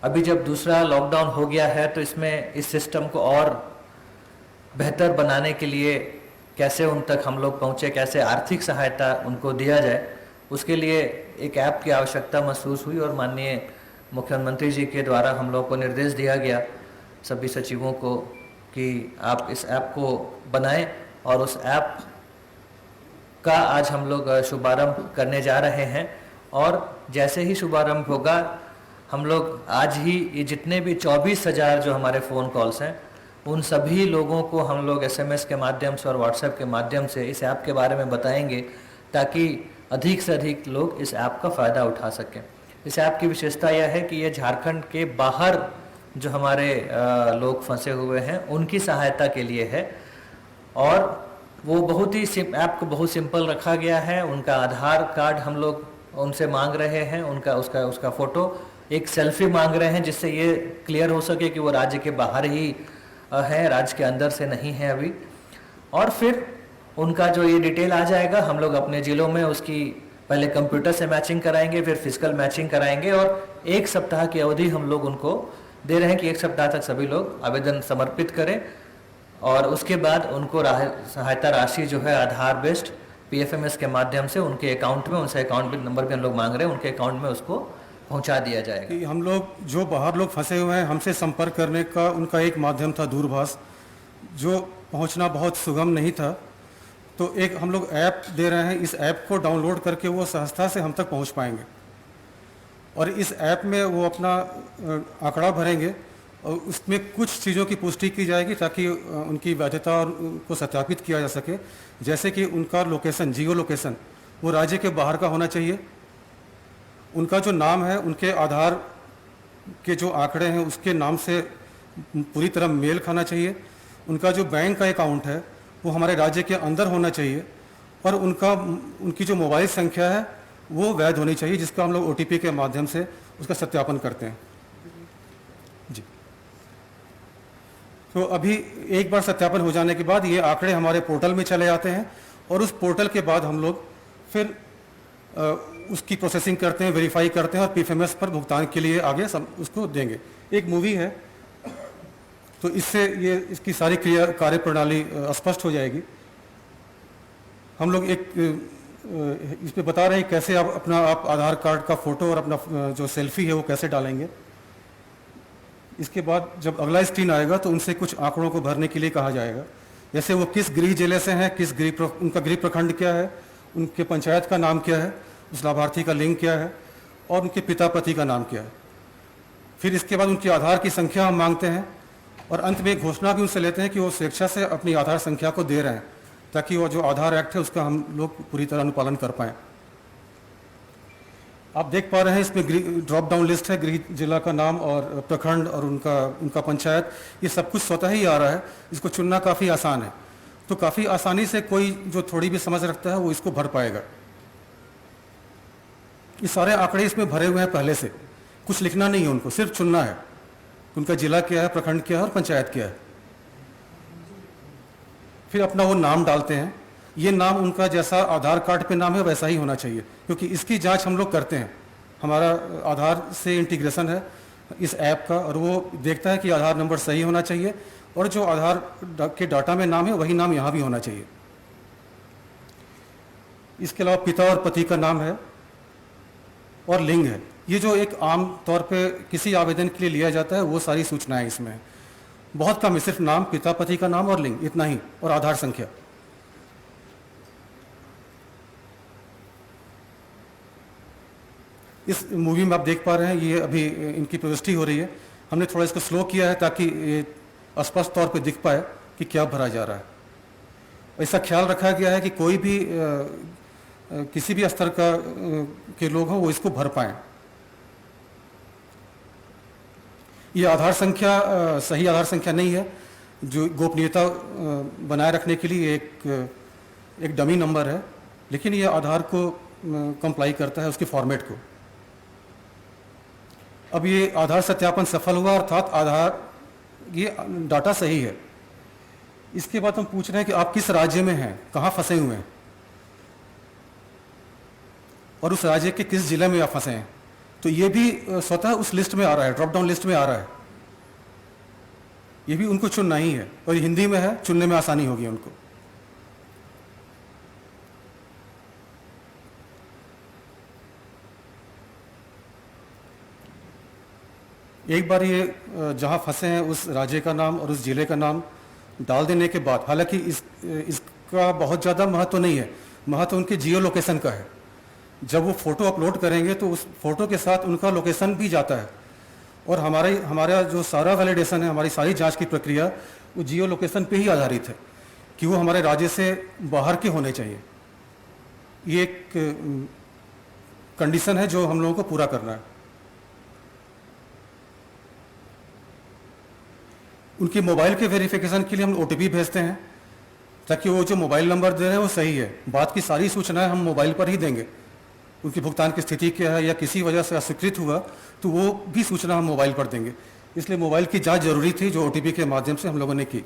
अभी जब दूसरा लॉकडाउन हो गया है तो इसमें इस सिस्टम को और बेहतर बनाने के लिए कैसे उन तक हम लोग पहुँचे, कैसे आर्थिक सहायता उनको दिया जाए, उसके लिए एक ऐप की आवश्यकता महसूस हुई और माननीय मुख्यमंत्री जी के द्वारा हम लोग को निर्देश दिया गया सभी सचिवों को कि आप इस ऐप को बनाएं और उस ऐप का आज हम लोग शुभारंभ करने जा रहे हैं। और जैसे ही शुभारंभ होगा हम लोग आज ही ये जितने भी 24,000 जो हमारे फ़ोन कॉल्स हैं उन सभी लोगों को हम लोग SMS के माध्यम से और WhatsApp के माध्यम से इस ऐप के बारे में बताएंगे ताकि अधिक से अधिक लोग इस ऐप का फ़ायदा उठा सकें। इस ऐप की विशेषता यह है कि ये झारखंड के बाहर जो हमारे लोग फंसे हुए हैं उनकी सहायता के लिए है और वो बहुत ही ऐप को बहुत सिंपल रखा गया है। उनका आधार कार्ड हम लोग उनसे मांग रहे हैं, उसका फ़ोटो, एक सेल्फी मांग रहे हैं जिससे ये क्लियर हो सके कि वो राज्य के बाहर ही है, राज्य के अंदर से नहीं है अभी। और फिर उनका जो ये डिटेल आ जाएगा हम लोग अपने ज़िलों में उसकी पहले कंप्यूटर से मैचिंग कराएंगे, फिर फिजिकल मैचिंग कराएंगे और 1 सप्ताह की अवधि हम लोग उनको दे रहे हैं कि 1 सप्ताह तक सभी लोग आवेदन समर्पित करें और उसके बाद उनको सहायता राशि जो है आधार बेस्ड PFMS के माध्यम से उनके अकाउंट में, उनसे अकाउंट नंबर भी हम लोग मांग रहे हैं, उनके अकाउंट में उसको पहुंचा दिया जाएगा। कि हम लोग जो बाहर लोग फंसे हुए हैं हमसे संपर्क करने का उनका एक माध्यम था दूरभाष, जो पहुंचना बहुत सुगम नहीं था। तो एक हम लोग ऐप दे रहे हैं, इस ऐप को डाउनलोड करके वो सहजता से हम तक पहुंच पाएंगे और इस ऐप में वो अपना आंकड़ा भरेंगे और उसमें कुछ चीज़ों की पुष्टि की जाएगी ताकि उनकी वैधता और को सत्यापित किया जा सके। जैसे कि उनका लोकेशन, जियो लोकेशन वो राज्य के बाहर का होना चाहिए, उनका जो नाम है उनके आधार के जो आंकड़े हैं उसके नाम से पूरी तरह मेल खाना चाहिए, उनका जो बैंक का अकाउंट है वो हमारे राज्य के अंदर होना चाहिए और उनकी जो मोबाइल संख्या है वो वैध होनी चाहिए जिसका हम लोग OTP के माध्यम से उसका सत्यापन करते हैं जी। तो अभी एक बार सत्यापन हो जाने के बाद ये आंकड़े हमारे पोर्टल में चले आते हैं और उस पोर्टल के बाद हम लोग फिर उसकी प्रोसेसिंग करते हैं, वेरीफाई करते हैं और PFMS पर भुगतान के लिए आगे उसको देंगे। एक मूवी है तो इससे ये इसकी सारी कार्य प्रणाली स्पष्ट हो जाएगी। हम लोग एक इस पे बता रहे हैं कैसे आप आधार कार्ड का फ़ोटो और अपना जो सेल्फी है वो कैसे डालेंगे। इसके बाद जब अगला स्क्रीन आएगा तो उनसे कुछ आंकड़ों को भरने के लिए कहा जाएगा, जैसे वो किस गृह जिले से हैं, उनका गृह प्रखंड क्या है, उनके पंचायत का नाम क्या है, उस लाभार्थी का लिंग क्या है और उनके पिता पति का नाम क्या है। फिर इसके बाद उनकी आधार की संख्या हम मांगते हैं और अंत में एक घोषणा भी उनसे लेते हैं कि वो स्वेच्छा से अपनी आधार संख्या को दे रहे हैं ताकि वो जो आधार एक्ट है उसका हम लोग पूरी तरह अनुपालन कर पाएँ। आप देख पा रहे हैं इसमें ड्रॉप डाउन लिस्ट है, गृह जिला का नाम और प्रखंड और उनका पंचायत, ये सब कुछ स्वतः ही आ रहा है। इसको चुनना काफ़ी आसान है, तो काफ़ी आसानी से कोई जो थोड़ी भी समझ रखता है वो इसको भर पाएगा। ये सारे आंकड़े इसमें भरे हुए हैं पहले से, कुछ लिखना नहीं है उनको, सिर्फ चुनना है उनका जिला क्या है, प्रखंड क्या है और पंचायत क्या है। फिर अपना वो नाम डालते हैं, ये नाम उनका जैसा आधार कार्ड पे नाम है वैसा ही होना चाहिए क्योंकि इसकी जांच हम लोग करते हैं। हमारा आधार से इंटीग्रेशन है इस ऐप का और वो देखता है कि आधार नंबर सही होना चाहिए और जो आधार के डाटा में नाम है वही नाम यहाँ भी होना चाहिए। इसके अलावा पिता और पति का नाम है और लिंग है। ये जो एक आम तौर पे किसी आवेदन के लिए लिया जाता है वो सारी सूचनाएं इसमें है। बहुत कम है, सिर्फ नाम, पिता पति का नाम और लिंग, इतना ही, और आधार संख्या। इस मूवी में आप देख पा रहे हैं ये अभी इनकी प्रविष्टि हो रही है। हमने थोड़ा इसको स्लो किया है ताकि ये स्पष्ट तौर पे दिख पाए कि क्या भरा जा रहा है। ऐसा ख्याल रखा गया है कि कोई भी किसी भी स्तर के लोग हों वो इसको भर पाएँ। ये आधार संख्या सही आधार संख्या नहीं है, जो गोपनीयता बनाए रखने के लिए एक डमी नंबर है, लेकिन ये आधार को कंप्लाई करता है उसके फॉर्मेट को। अब ये आधार सत्यापन सफल हुआ अर्थात आधार ये डाटा सही है। इसके बाद हम पूछ रहे हैं कि आप किस राज्य में हैं, कहाँ फंसे हुए हैं और उस राज्य के किस जिले में आप फंसे हैं। तो ये भी स्वतः उस लिस्ट में आ रहा है, ड्रॉप डाउन लिस्ट में आ रहा है। ये भी उनको चुनना ही है, और हिंदी में है, चुनने में आसानी होगी उनको। एक बार ये जहां फंसे हैं उस राज्य का नाम और उस जिले का नाम डाल देने के बाद, हालांकि इसका बहुत ज़्यादा महत्व नहीं है, महत्व उनके जियो लोकेशन का है। जब वो फोटो अपलोड करेंगे तो उस फोटो के साथ उनका लोकेशन भी जाता है, और हमारा जो सारा वैलिडेशन है, हमारी सारी जांच की प्रक्रिया वो जियो लोकेशन पे ही आधारित है कि वो हमारे राज्य से बाहर के होने चाहिए। ये एक कंडीशन है जो हम लोगों को पूरा करना है। उनके मोबाइल के वेरिफिकेशन के लिए हम OTP भेजते हैं, ताकि वो जो मोबाइल नंबर दे रहे हैं वो सही है। बात की सारी सूचनाएं हम मोबाइल पर ही देंगे। उनकी भुगतान की स्थिति क्या है या किसी वजह से अस्वीकृत हुआ तो वो भी सूचना हम मोबाइल पर देंगे। इसलिए मोबाइल की जांच जरूरी थी, जो OTP के माध्यम से हम लोगों ने की।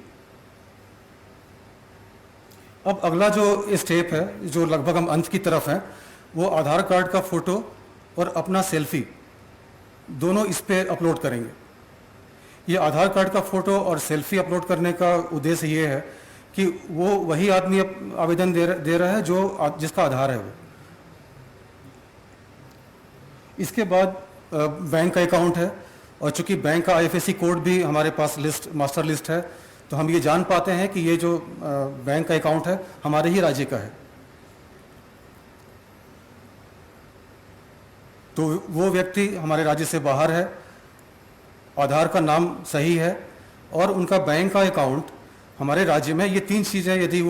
अब अगला जो स्टेप है, जो लगभग हम अंत की तरफ है, वो आधार कार्ड का फोटो और अपना सेल्फी दोनों इस पे अपलोड करेंगे। ये आधार कार्ड का फोटो और सेल्फी अपलोड करने का उद्देश्य ये है कि वो वही आदमी आवेदन दे रहा है जो जिसका आधार है वो। इसके बाद बैंक का अकाउंट है, और चूंकि बैंक का IFSC कोड भी हमारे पास मास्टर लिस्ट है, तो हम ये जान पाते हैं कि ये जो बैंक का अकाउंट है हमारे ही राज्य का है। तो वो व्यक्ति हमारे राज्य से बाहर है, आधार का नाम सही है, और उनका बैंक का अकाउंट हमारे राज्य में। ये 3 चीज़ें यदि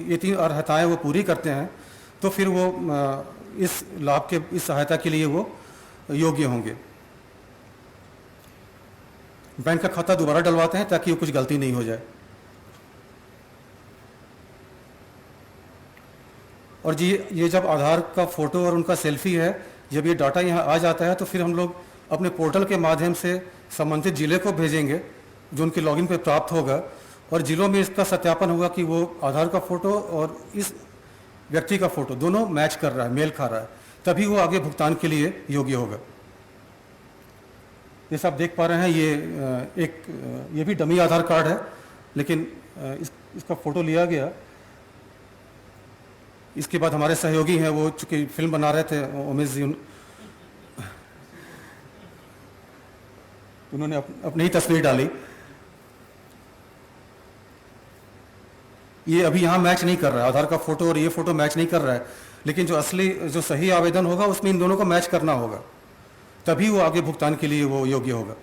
ये 3 अर्हताएँ वो पूरी करते हैं तो फिर वो इस लाभ के, इस सहायता के लिए वो योग्य होंगे। बैंक का खाता दोबारा डलवाते हैं ताकि वो कुछ गलती नहीं हो जाए। और जी ये जब आधार का फोटो और उनका सेल्फी है, जब ये डाटा यहाँ आ जाता है तो फिर हम लोग अपने पोर्टल के माध्यम से संबंधित जिले को भेजेंगे, जो उनके लॉगिन पे प्राप्त होगा, और जिलों में इसका सत्यापन होगा कि वो आधार का फोटो और इस व्यक्ति का फोटो दोनों मैच कर रहा है, मेल खा रहा है, तभी वो आगे भुगतान के लिए योग्य होगा। जैसे आप देख पा रहे हैं, ये भी डमी आधार कार्ड है, लेकिन इसका फोटो लिया गया। इसके बाद हमारे सहयोगी हैं, वो चूंकि फिल्म बना रहे थे, उमेश जी, उन्होंने अपनी ही तस्वीर डाली। ये अभी यहाँ मैच नहीं कर रहा है, आधार का फोटो और ये फोटो मैच नहीं कर रहा है, लेकिन जो असली, जो सही आवेदन होगा उसमें इन दोनों को मैच करना होगा, तभी वो आगे भुगतान के लिए वो योग्य होगा।